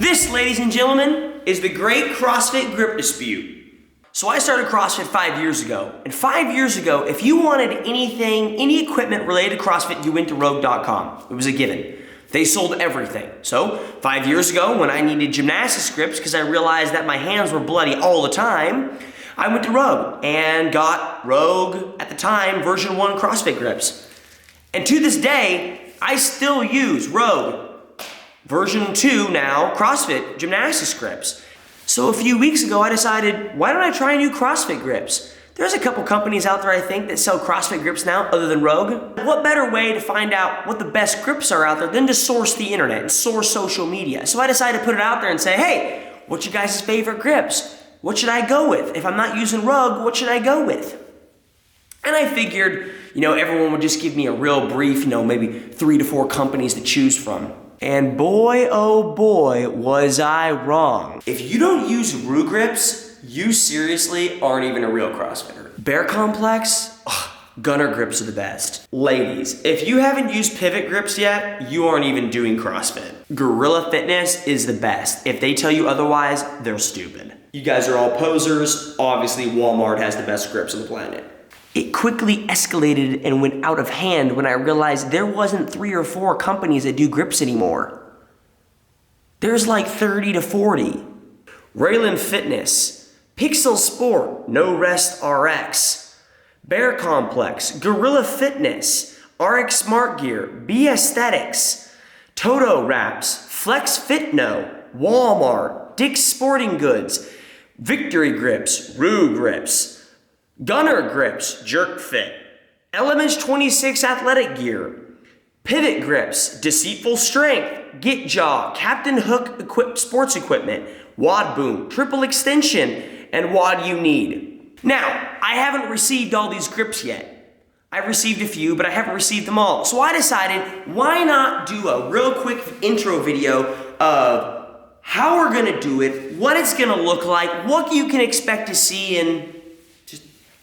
This, ladies and gentlemen, is the great CrossFit grip dispute. So I started CrossFit 5 years ago. And 5 years ago, if you wanted anything, any equipment related to CrossFit, you went to rogue.com. It was a given. They sold everything. So 5 years ago, when I needed gymnastics grips because I realized that my hands were bloody all the time, I went to Rogue and got Rogue, at the time, version 1 CrossFit grips. And to this day, I still use Rogue version 2 now CrossFit gymnastics grips. So a few weeks ago, I decided, why don't I try new CrossFit grips? There's a couple companies out there, I think, that sell CrossFit grips now other than Rogue. What better way to find out what the best grips are out there than to source the internet and source social media? So I decided to put it out there and say, hey, what's your guys' favorite grips? What should I go with? If I'm not using Rogue, what should I go with? And I figured, everyone would just give me a real brief, maybe 3 to 4 companies to choose from. And boy, oh boy, was I wrong. If you don't use Rogue grips, you seriously aren't even a real CrossFitter. Bear Complex, Gunner grips are the best. Ladies, if you haven't used Pivot grips yet, you aren't even doing CrossFit. Gorilla Fitness is the best. If they tell you otherwise, they're stupid. You guys are all posers. Obviously, Walmart has the best grips on the planet. It quickly escalated and went out of hand when I realized there wasn't 3 or 4 companies that do grips anymore. There's like 30 to 40. Raylan Fitness, Pixel Sport, No Rest RX, Bear Complex, Gorilla Fitness, RX Smart Gear, B Aesthetics, Toto Wraps, Flex Fitno, Walmart, Dick's Sporting Goods, Victory Grips, Rue Grips, Gunner Grips, Jerk Fit, Elements 26 Athletic Gear, Pivot Grips, Deceitful Strength, Get Jaw, Captain Hook Sports Equipment, Wad Boom, Triple Extension, and Wad You Need. Now, I haven't received all these grips yet. I've received a few, but I haven't received them all. So I decided, why not do a real quick intro video of how we're gonna do it, what it's gonna look like, what you can expect to see in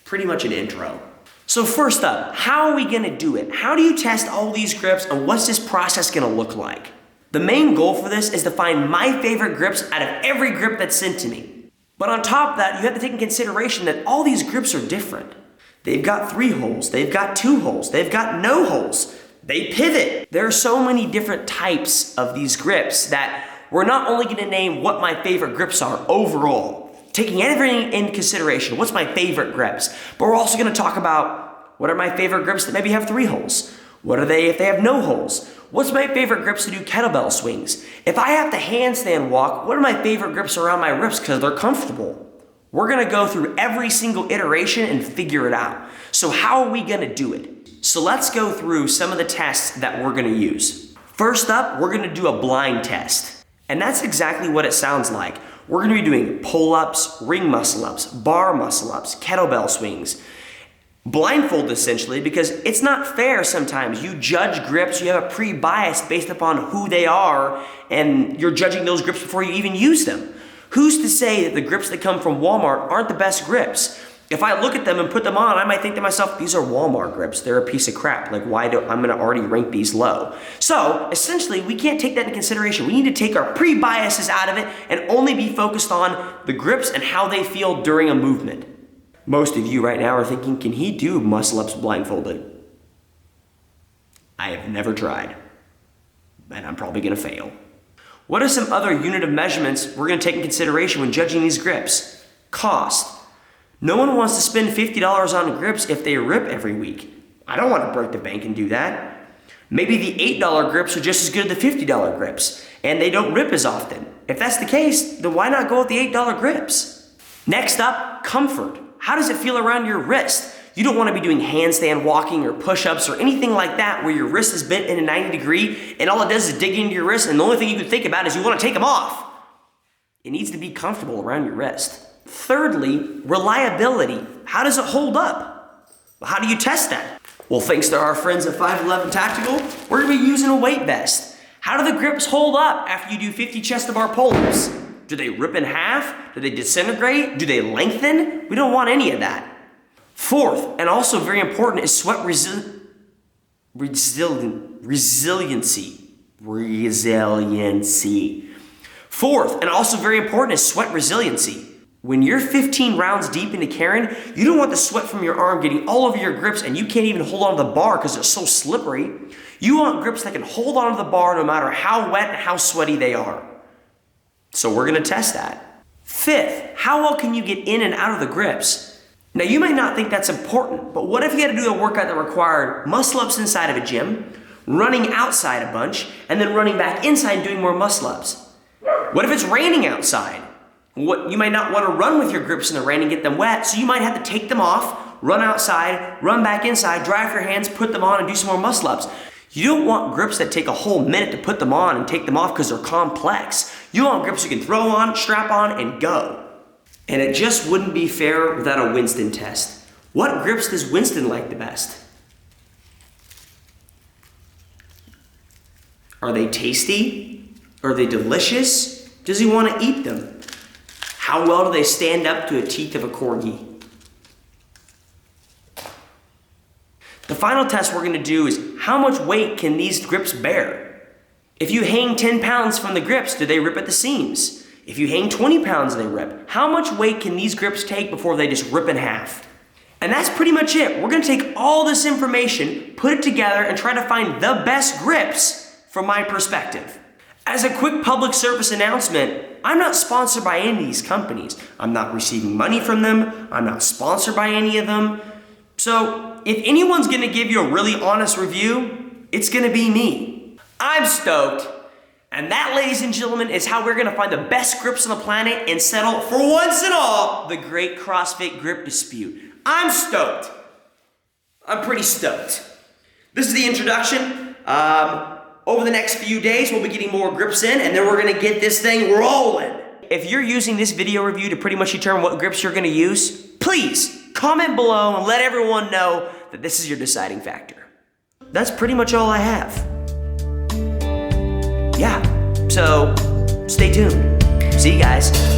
pretty much an intro. So first up, how are we gonna do it? How do you test all these grips and what's this process gonna look like? The main goal for this is to find my favorite grips out of every grip that's sent to me. But on top of that, you have to take in consideration that all these grips are different. They've got 3 holes, they've got 2 holes, they've got no holes, they pivot. There are so many different types of these grips that we're not only gonna name what my favorite grips are overall, taking everything in consideration, what's my favorite grips? But we're also gonna talk about what are my favorite grips that maybe have 3 holes? What are they if they have no holes? What's my favorite grips to do kettlebell swings? If I have to handstand walk, what are my favorite grips around my wrists because they're comfortable? We're gonna go through every single iteration and figure it out. So how are we gonna do it? So let's go through some of the tests that we're gonna use. First up, we're gonna do a blind test. And that's exactly what it sounds like. We're gonna be doing pull-ups, ring muscle-ups, bar muscle-ups, kettlebell swings. Blindfold essentially, because it's not fair sometimes. You judge grips, you have a pre-bias based upon who they are, and you're judging those grips before you even use them. Who's to say that the grips that come from Walmart aren't the best grips? If I look at them and put them on, I might think to myself, these are Walmart grips. They're a piece of crap. Like, I'm gonna already rank these low. So, essentially, we can't take that into consideration. We need to take our pre-biases out of it and only be focused on the grips and how they feel during a movement. Most of you right now are thinking, can he do muscle-ups blindfolded? I have never tried, and I'm probably gonna fail. What are some other unit of measurements we're gonna take in consideration when judging these grips? Cost. No one wants to spend $50 on grips if they rip every week. I don't want to break the bank and do that. Maybe the $8 grips are just as good as the $50 grips, and they don't rip as often. If that's the case, then why not go with the $8 grips? Next up, comfort. How does it feel around your wrist? You don't want to be doing handstand walking or push-ups or anything like that where your wrist is bent in a 90 degree and all it does is dig into your wrist and the only thing you can think about is you want to take them off. It needs to be comfortable around your wrist. Thirdly, reliability. How does it hold up? How do you test that? Well, thanks to our friends at 511 Tactical, we're gonna be using a weight vest. How do the grips hold up after you do 50 chest to bar pull-ups? Do they rip in half? Do they disintegrate? Do they lengthen? We don't want any of that. Fourth, and also very important, is sweat resiliency. Fourth, and also very important, is sweat resiliency. When you're 15 rounds deep into carrying, you don't want the sweat from your arm getting all over your grips and you can't even hold on to the bar because it's so slippery. You want grips that can hold on to the bar no matter how wet and how sweaty they are. So we're gonna test that. Fifth, how well can you get in and out of the grips? Now you might not think that's important, but what if you had to do a workout that required muscle ups inside of a gym, running outside a bunch, and then running back inside doing more muscle ups? What if it's raining outside? You might not want to run with your grips in the rain and get them wet, so you might have to take them off, run outside, run back inside, dry off your hands, put them on, and do some more muscle ups. You don't want grips that take a whole minute to put them on and take them off because they're complex. You want grips you can throw on, strap on, and go. And it just wouldn't be fair without a Winston test. What grips does Winston like the best? Are they tasty? Are they delicious? Does he want to eat them? How well do they stand up to the teeth of a corgi? The final test we're gonna do is how much weight can these grips bear? If you hang 10 pounds from the grips, do they rip at the seams? If you hang 20 pounds, do they rip? How much weight can these grips take before they just rip in half? And that's pretty much it. We're gonna take all this information, put it together, and try to find the best grips from my perspective. As a quick public service announcement, I'm not sponsored by any of these companies. I'm not receiving money from them. I'm not sponsored by any of them. So if anyone's gonna give you a really honest review, it's gonna be me. I'm stoked. And that, ladies and gentlemen, is how we're gonna find the best grips on the planet and settle, for once and all, the great CrossFit grip dispute. I'm stoked. I'm pretty stoked. This is the introduction. Over the next few days, we'll be getting more grips in, and then we're gonna get this thing rolling. If you're using this video review to pretty much determine what grips you're gonna use, please comment below and let everyone know that this is your deciding factor. That's pretty much all I have. Yeah, so stay tuned. See you guys.